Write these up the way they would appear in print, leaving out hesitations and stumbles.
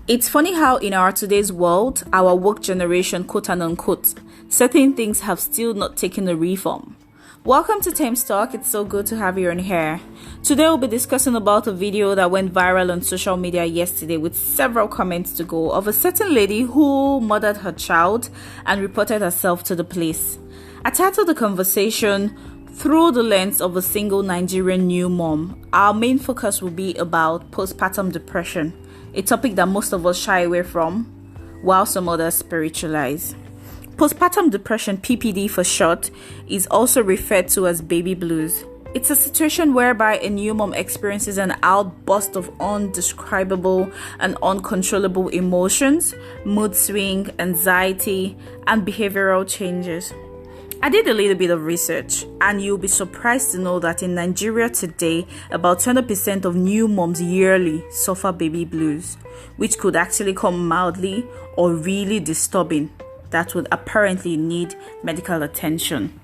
It's funny how in our today's world, our woke generation, quote and unquote, certain things have still not taken a reform. Welcome to Thames Talk. It's so good to have you on here. Today we'll be discussing about a video that went viral on social media yesterday with several comments to go of a certain lady who murdered her child and reported herself to the police. I titled the conversation through the lens of a single Nigerian new mom. Our main focus will be about postpartum depression, a topic that most of us shy away from, while some others spiritualize. Postpartum depression, PPD for short, is also referred to as baby blues. It's a situation whereby a new mom experiences an outburst of undescribable and uncontrollable emotions, mood swing, anxiety, and behavioral changes. I did a little bit of research, and you'll be surprised to know that in Nigeria today, about 20% of new moms yearly suffer baby blues, which could actually come mildly or really disturbing that would apparently need medical attention.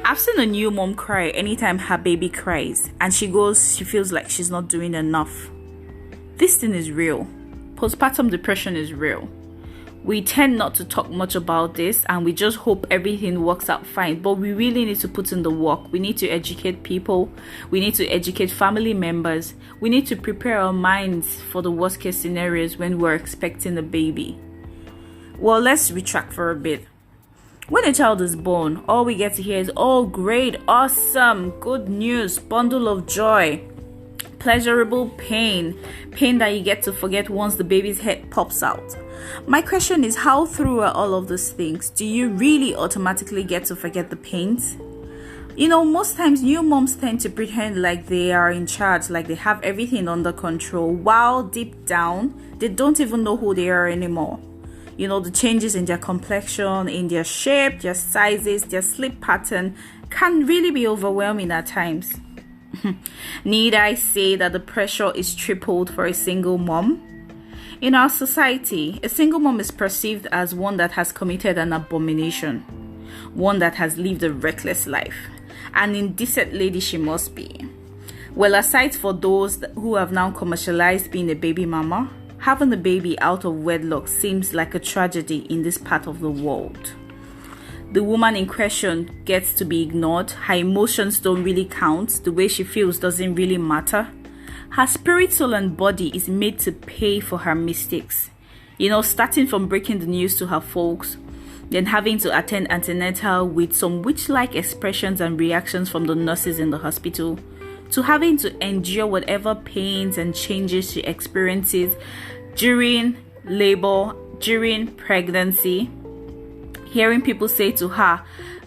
I've seen a new mom cry anytime her baby cries, and she feels like she's not doing enough. This thing is real. Postpartum depression is real. We tend not to talk much about this, and we just hope everything works out fine. But we really need to put in the work. We need to educate people. We need to educate family members. We need to prepare our minds for the worst case scenarios when we're expecting a baby. Well, let's retract for a bit. When a child is born, all we get to hear is, "Oh, great, awesome, good news, bundle of joy." Pleasurable pain that you get to forget once the baby's head pops out. My question is, how through all of these things do you really automatically get to forget the pains? Most times new moms tend to pretend like they are in charge, like they have everything under control, while deep down they don't even know who they are anymore. The changes in their complexion, in their shape, their sizes, their sleep pattern can really be overwhelming at times. Need I say that the pressure is tripled for a single mom? In our society, a single mom is perceived as one that has committed an abomination, one that has lived a reckless life. An indecent lady she must be. Well, aside for those who have now commercialized being a baby mama, having a baby out of wedlock seems like a tragedy in this part of the world. The woman in question gets to be ignored. Her emotions don't really count. The way she feels doesn't really matter. Her spirit, soul, and body is made to pay for her mistakes. Starting from breaking the news to her folks, then having to attend antenatal with some witch-like expressions and reactions from the nurses in the hospital, to having to endure whatever pains and changes she experiences during labor, during pregnancy. Hearing people say to her,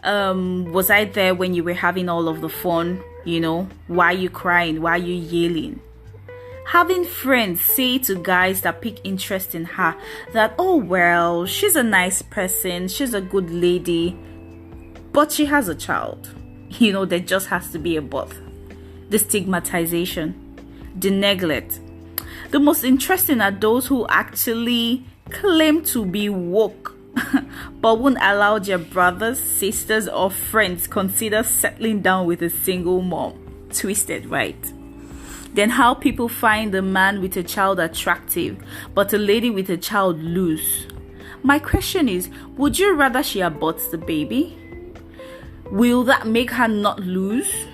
was I there when you were having all of the fun? Why are you crying? Why are you yelling? Having friends say to guys that pick interest in her that, "Oh, well, she's a nice person, she's a good lady, but she has a child." There just has to be a but. The stigmatization, the neglect. The most interesting are those who actually claim to be woke but won't allow their brothers, sisters, or friends consider settling down with a single mom. Twisted, right? Then how people find a man with a child attractive but a lady with a child loose. My question is, would you rather she aborts the baby? Will that make her not lose?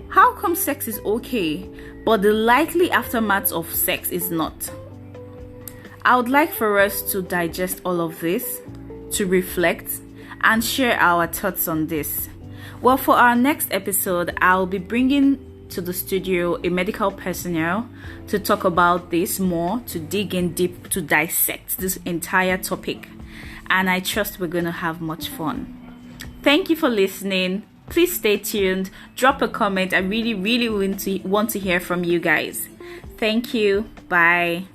How come sex is okay, but the likely aftermath of sex is not? I would like for us to digest all of this, to reflect, and share our thoughts on this. Well, for our next episode, I'll be bringing to the studio a medical personnel to talk about this more, to dig in deep, to dissect this entire topic. And I trust we're going to have much fun. Thank you for listening. Please stay tuned. Drop a comment. I really want to hear from you guys. Thank you. Bye.